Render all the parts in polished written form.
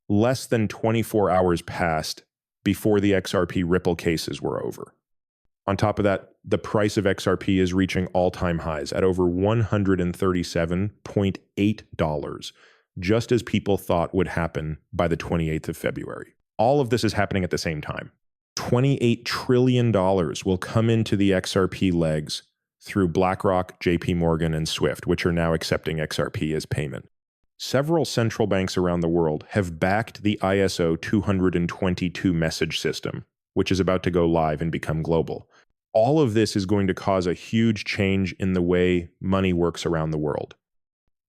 less than 24 hours passed before the XRP Ripple cases were over. On top of that, the price of XRP is reaching all-time highs at over $137.8, just as people thought would happen by the 28th of February. All of this is happening at the same time. $28 trillion will come into the XRP legs through BlackRock, JP Morgan, and Swift, which are now accepting XRP as payment. Several central banks around the world have backed the ISO 222 message system, which is about to go live and become global. All of this is going to cause a huge change in the way money works around the world.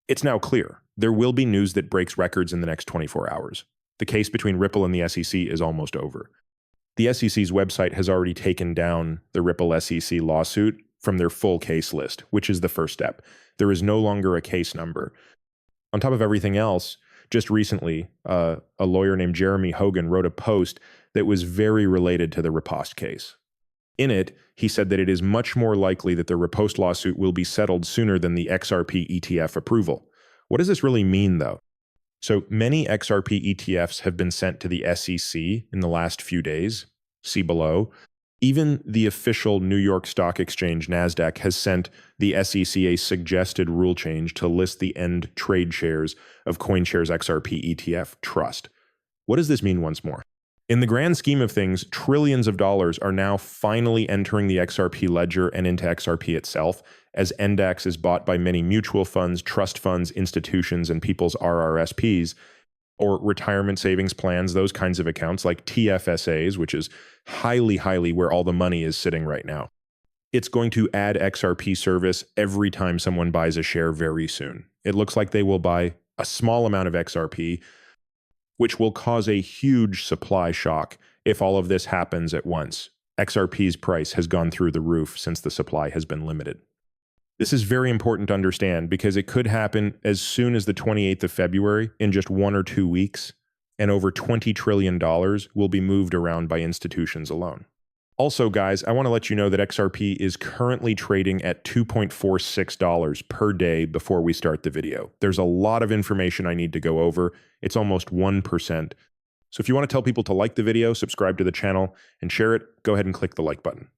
It's now clear. There will be news that breaks records in the next 24 hours. The case between Ripple and the SEC is almost over. The SEC's website has already taken down the Ripple SEC lawsuit from their full case list, which is the first step. There is no longer a case number. On top of everything else, just recently, a lawyer named Jeremy Hogan wrote a post that was very related to the Riposte case. In it, he said that it is much more likely that the Riposte lawsuit will be settled sooner than the XRP ETF approval. What does this really mean, though? So many XRP ETFs have been sent to the SEC in the last few days. See below. Even the official New York Stock Exchange, NASDAQ, has sent the SEC a suggested rule change to list the end trade shares of CoinShares XRP ETF Trust. What does this mean once more? In the grand scheme of things, trillions of dollars are now finally entering the XRP ledger and into XRP itself, as NDAX is bought by many mutual funds, trust funds, institutions, and people's RRSPs, or retirement savings plans, those kinds of accounts like TFSAs, which is highly where all the money is sitting right now. It's going to add XRP service every time someone buys a share very soon. It looks like they will buy a small amount of XRP, which will cause a huge supply shock if all of this happens at once. XRP's price has gone through the roof since the supply has been limited. This is very important to understand because it could happen as soon as the 28th of February in just 1 or 2 weeks, and over $20 trillion will be moved around by institutions alone. Also, guys, I want to let you know that XRP is currently trading at $2.46 per day before we start the video. There's a lot of information I need to go over. It's almost 1%. So if you want to tell people to like the video, subscribe to the channel, and share it, go ahead and click the like button.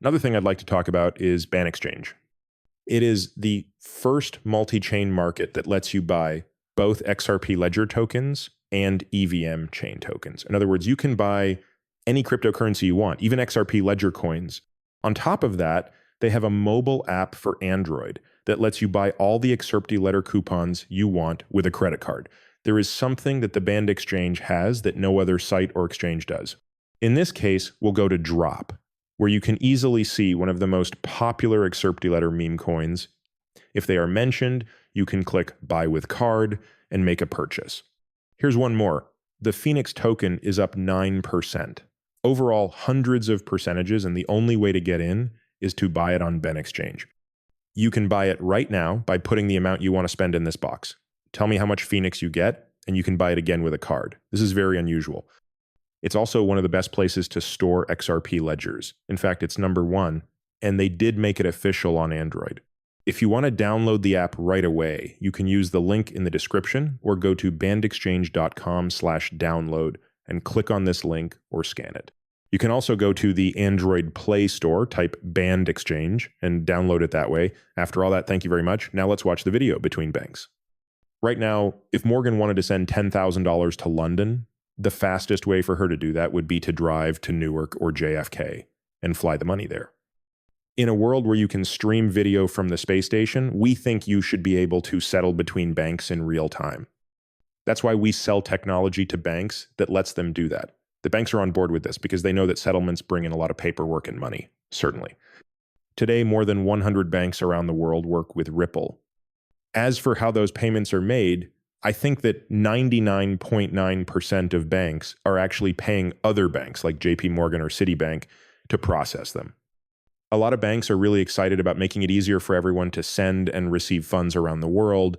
Another thing I'd like to talk about is Ban Exchange. It is the first multi-chain market that lets you buy both XRP Ledger tokens and EVM chain tokens. In other words, you can buy any cryptocurrency you want, even XRP Ledger coins. On top of that, they have a mobile app for Android that lets you buy all the XRP Ledger coupons you want with a credit card. There is something that the Band Exchange has that no other site or exchange does. In this case, we'll go to Drop, where you can easily see one of the most popular XRP Ledger meme coins. If they are mentioned, you can click Buy with Card and make a purchase. Here's one more. The Phoenix token is up 9%. Overall, hundreds of percentages, and the only way to get in is to buy it on Ben Exchange. You can buy it right now by putting the amount you want to spend in this box. Tell me how much Phoenix you get, and you can buy it again with a card. This is very unusual. It's also one of the best places to store XRP ledgers. In fact, it's #1, and they did make it official on Android. If you want to download the app right away, you can use the link in the description or go to bandexchange.com/download and click on this link or scan it. You can also go to the Android Play Store, type Band Exchange, and download it that way. After all that, thank you very much. Now let's watch the video between banks. Right now, if Morgan wanted to send $10,000 to London, the fastest way for her to do that would be to drive to Newark or JFK and fly the money there. In a world where you can stream video from the space station, we think you should be able to settle between banks in real time. That's why we sell technology to banks that lets them do that. The banks are on board with this because they know that settlements bring in a lot of paperwork and money, certainly. Today, more than 100 banks around the world work with Ripple. As for how those payments are made, I think that 99.9% of banks are actually paying other banks like JP Morgan or Citibank to process them. A lot of banks are really excited about making it easier for everyone to send and receive funds around the world.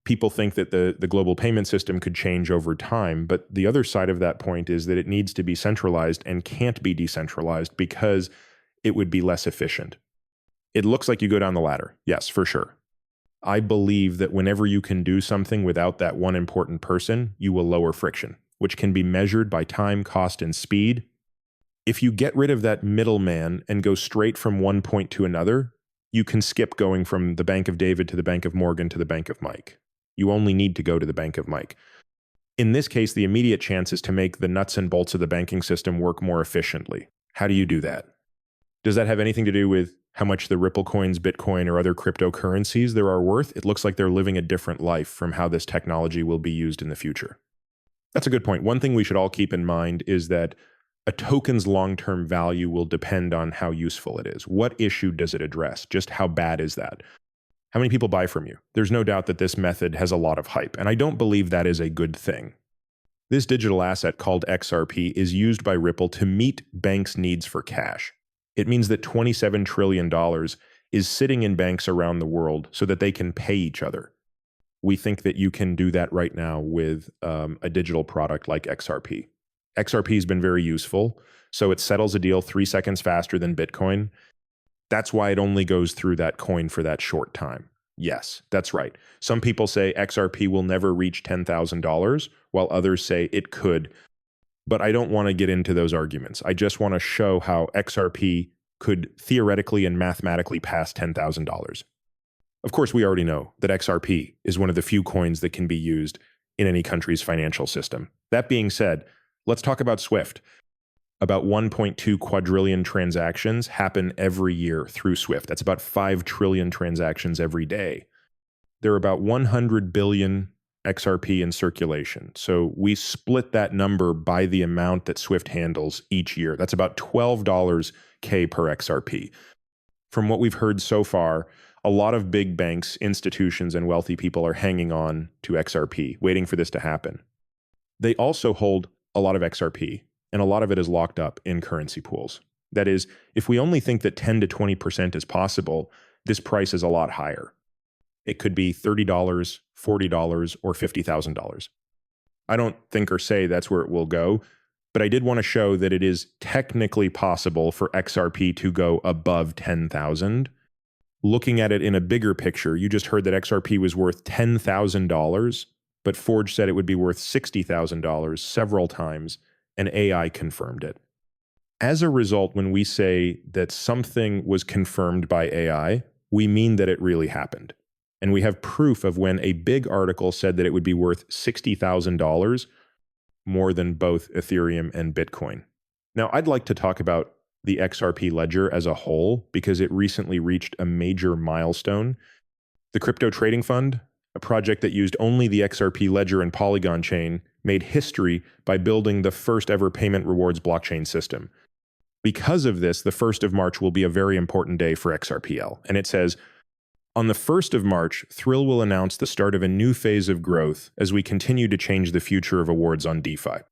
People think that the global payment system could change over time, but the other side of that point is that it needs to be centralized and can't be decentralized because it would be less efficient. It looks like you go down the ladder, yes, for sure. I believe that whenever you can do something without that one important person, you will lower friction, which can be measured by time, cost, and speed. If you get rid of that middleman and go straight from one point to another, you can skip going from the Bank of David to the Bank of Morgan to the Bank of Mike. You only need to go to the Bank of Mike. In this case, the immediate chance is to make the nuts and bolts of the banking system work more efficiently. How do you do that? Does that have anything to do with how much the Ripple coins, Bitcoin, or other cryptocurrencies there are worth? It looks like they're living a different life from how this technology will be used in the future. That's a good point. One thing we should all keep in mind is that a token's long-term value will depend on how useful it is. What issue does it address? Just how bad is that? How many people buy from you? There's no doubt that this method has a lot of hype, and I don't believe that is a good thing. This digital asset called XRP is used by Ripple to meet banks' needs for cash. It means that $27 trillion is sitting in banks around the world so that they can pay each other. We think that you can do that right now with a digital product like XRP. XRP has been very useful, so it settles a deal 3 seconds faster than Bitcoin. That's why it only goes through that coin for that short time. Yes, that's right. Some people say XRP will never reach $10,000, while others say it could. But I don't want to get into those arguments. I just want to show how XRP could theoretically and mathematically pass $10,000. Of course, we already know that XRP is one of the few coins that can be used in any country's financial system. That being said, let's talk about SWIFT. About 1.2 quadrillion transactions happen every year through SWIFT. That's about 5 trillion transactions every day. There are about 100 billion XRP in circulation. So we split that number by the amount that SWIFT handles each year. That's about $12 K per XRP. From what we've heard so far, a lot of big banks, institutions, and wealthy people are hanging on to XRP, waiting for this to happen. They also hold a lot of XRP, and a lot of it is locked up in currency pools. That is, if we only think that 10 to 20% is possible, this price is a lot higher. It could be $30, $40, or $50,000. I don't think or say that's where it will go, but I did want to show that it is technically possible for XRP to go above 10,000. Looking at it in a bigger picture, you just heard that XRP was worth $10,000, but Forge said it would be worth $60,000 several times, and AI confirmed it. As a result, when we say that something was confirmed by AI, we mean that it really happened. And we have proof of when a big article said that it would be worth $60,000 more than both Ethereum and Bitcoin. Now, I'd like to talk about the XRP ledger as a whole because it recently reached a major milestone. The Crypto Trading Fund, a project that used only the XRP ledger and Polygon chain, made history by building the first ever payment rewards blockchain system. Because of this, the 1st of March will be a very important day for XRPL. And it says, on the 1st of March, Thrill will announce the start of a new phase of growth as we continue to change the future of awards on DeFi.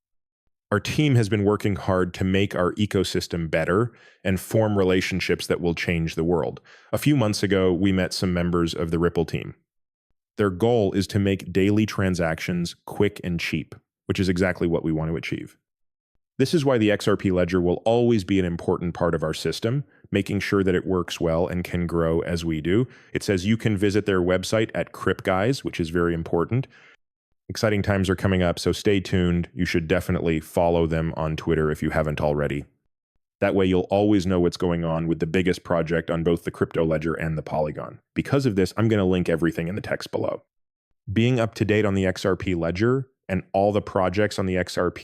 Our team has been working hard to make our ecosystem better and form relationships that will change the world. A few months ago, we met some members of the Ripple team. Their goal is to make daily transactions quick and cheap, which is exactly what we want to achieve. This is why the XRP ledger will always be an important part of our system, making sure that it works well and can grow as we do. It says you can visit their website at CrypGuys, which is very important. Exciting times are coming up, so stay tuned. You should definitely follow them on Twitter if you haven't already. That way you'll always know what's going on with the biggest project on both the crypto ledger and the Polygon. Because of this, I'm going to link everything in the text below. Being up to date on the XRP ledger and all the projects on the XRP